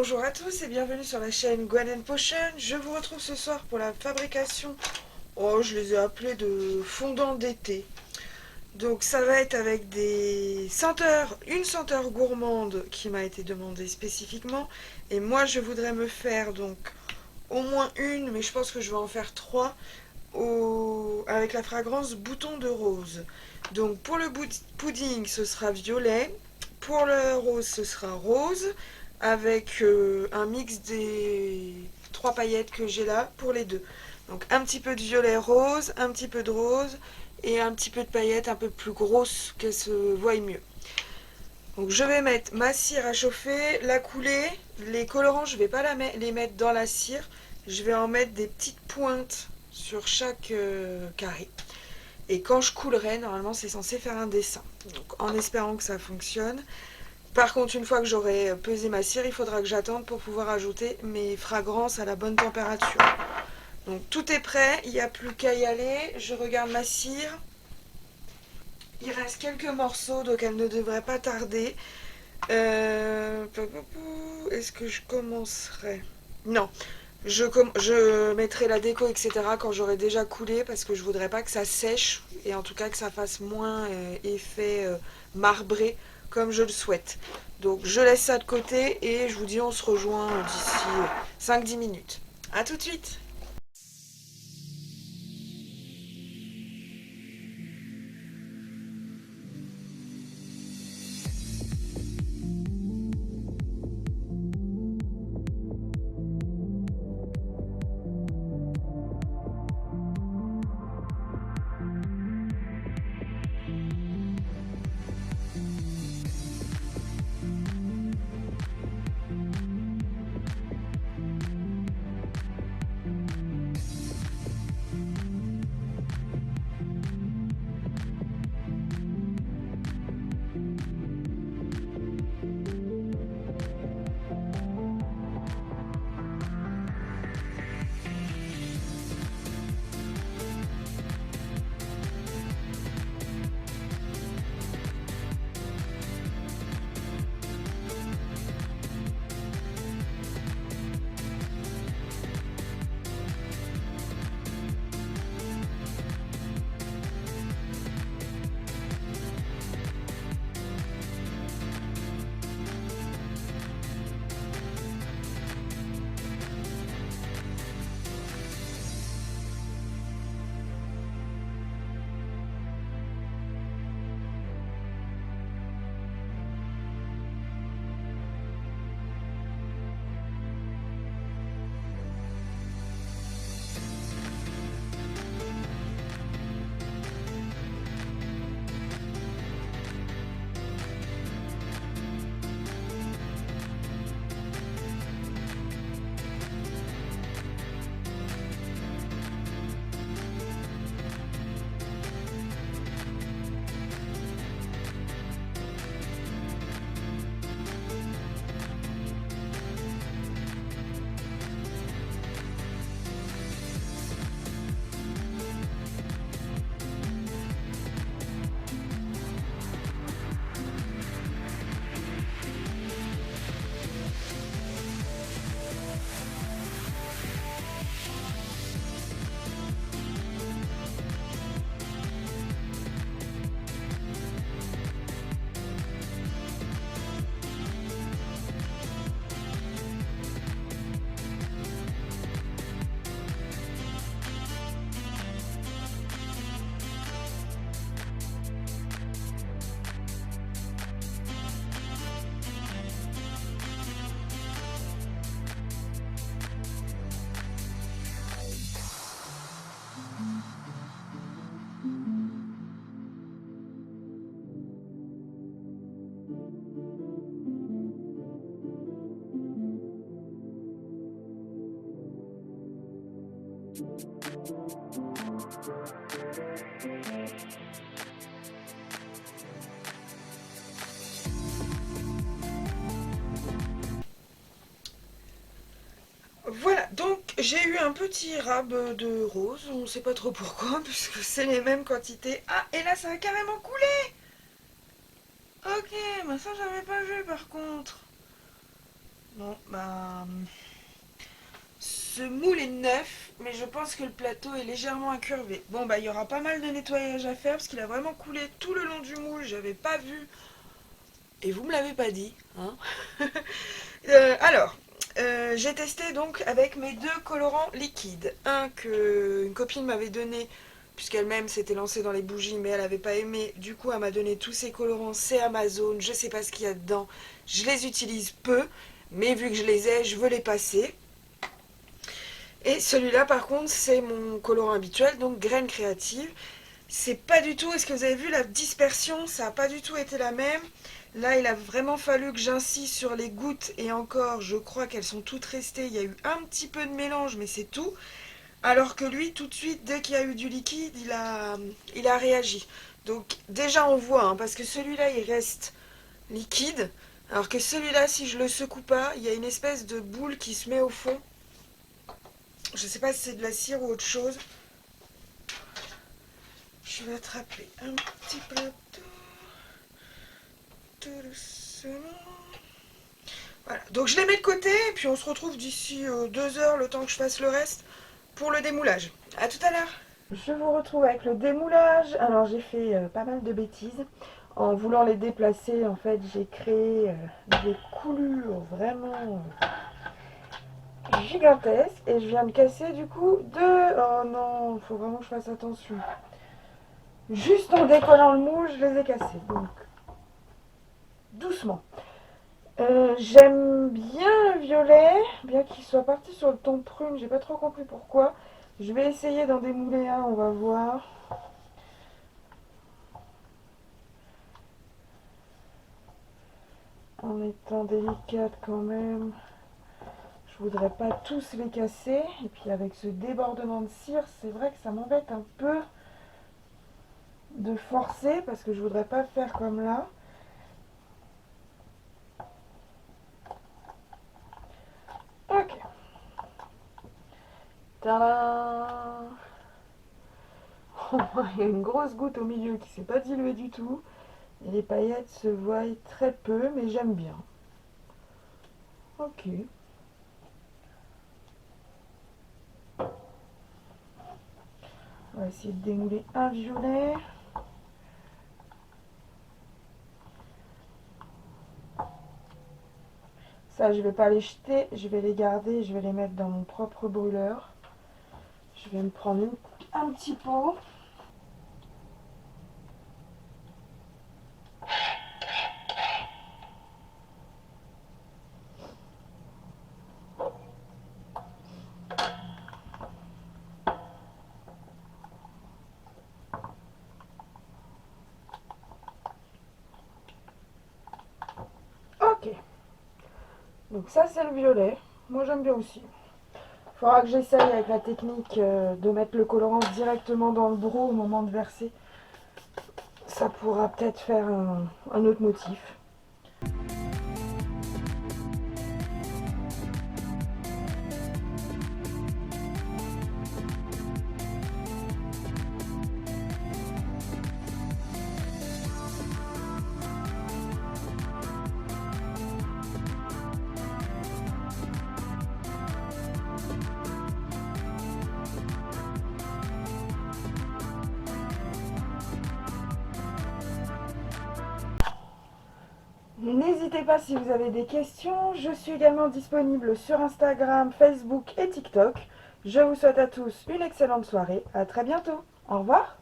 Bonjour à tous et bienvenue sur la chaîne Gwen Potion. Je vous retrouve ce soir pour la fabrication, je les ai appelés de fondants d'été. Donc ça va être avec des senteurs, une senteur gourmande qui m'a été demandée spécifiquement. Et moi je voudrais me faire donc au moins une, mais je pense que je vais en faire trois, avec la fragrance bouton de rose. Donc pour le pudding ce sera violet, pour le rose ce sera rose, avec un mix des trois paillettes que j'ai là pour les deux. Donc un petit peu de violet rose, un petit peu de rose et un petit peu de paillettes un peu plus grosses qu'elles se voient mieux. Donc je vais mettre ma cire à chauffer, la couler. Les colorants je ne vais pas les mettre dans la cire, je vais en mettre des petites pointes sur chaque carré. Et quand je coulerai, normalement c'est censé faire un dessin. Donc en espérant que ça fonctionne. Par contre, une fois que j'aurai pesé ma cire, il faudra que j'attende pour pouvoir ajouter mes fragrances à la bonne température. Donc tout est prêt, il n'y a plus qu'à y aller. Je regarde ma cire. Il reste quelques morceaux, donc elle ne devrait pas tarder. Est-ce que je commencerai? Non, je mettrai la déco, etc. quand j'aurai déjà coulé parce que je voudrais pas que ça sèche et en tout cas que ça fasse moins effet marbré comme je le souhaite. Donc je laisse ça de côté et je vous dis on se rejoint d'ici 5-10 minutes. A tout de suite. Voilà, donc j'ai eu un petit rab de rose, on ne sait pas trop pourquoi, puisque c'est les mêmes quantités. Ah, et là ça a carrément coulé. Ok, mais ça j'avais pas vu par contre. Bon, bah... Ce moule est neuf, mais je pense que le plateau est légèrement incurvé. Bon, bah il y aura pas mal de nettoyage à faire parce qu'il a vraiment coulé tout le long du moule. J'avais pas vu. Et vous me l'avez pas dit, hein. Alors, j'ai testé donc avec mes deux colorants liquides. Un que une copine m'avait donné, puisqu'elle-même s'était lancée dans les bougies, mais elle n'avait pas aimé. Du coup, elle m'a donné tous ces colorants. C'est Amazon, je sais pas ce qu'il y a dedans. Je les utilise peu, mais vu que je les ai, je veux les passer. Et celui-là, par contre, c'est mon colorant habituel, donc graine créative. C'est pas du tout, est-ce que vous avez vu la dispersion? Ça n'a pas du tout été la même. Là, il a vraiment fallu que j'insiste sur les gouttes et encore, je crois qu'elles sont toutes restées. Il y a eu un petit peu de mélange, mais c'est tout. Alors que lui, tout de suite, dès qu'il y a eu du liquide, il a réagi. Donc déjà, on voit, hein, parce que celui-là, il reste liquide. Alors que celui-là, si je le secoue pas, il y a une espèce de boule qui se met au fond. Je sais pas si c'est de la cire ou autre chose. Je vais attraper un petit plateau. Tout doucement. Voilà. Donc je les mets de côté et puis on se retrouve d'ici 2 heures, le temps que je fasse le reste, pour le démoulage. A tout à l'heure. Je vous retrouve avec le démoulage. Alors j'ai fait pas mal de bêtises. En voulant les déplacer, en fait, j'ai créé des coulures vraiment gigantesques. Et je viens de casser du coup deux. Oh non, il faut vraiment que je fasse attention. Juste en décollant le moule, je les ai cassés. Donc doucement. J'aime bien le violet, bien qu'il soit parti sur le ton prune, j'ai pas trop compris pourquoi. Je vais essayer d'en démouler un, on va voir. En étant délicate quand même. Je voudrais pas tous les casser. Et puis avec ce débordement de cire, c'est vrai que ça m'embête un peu de forcer parce que je voudrais pas faire comme là. Ok. Tadam. Il y a une grosse goutte au milieu qui s'est pas diluée du tout. Et les paillettes se voient très peu, mais j'aime bien. Ok. On va essayer de démouler un violet. Ça, je vais pas les jeter, je vais les garder, je vais les mettre dans mon propre brûleur. Je vais me prendre un petit pot. Ok. Donc ça, c'est le violet. Moi, j'aime bien aussi. Il faudra que j'essaye avec la technique de mettre le colorant directement dans le broc au moment de verser. Ça pourra peut-être faire un autre motif. N'hésitez pas si vous avez des questions. Je suis également disponible sur Instagram, Facebook et TikTok. Je vous souhaite à tous une excellente soirée. À très bientôt. Au revoir.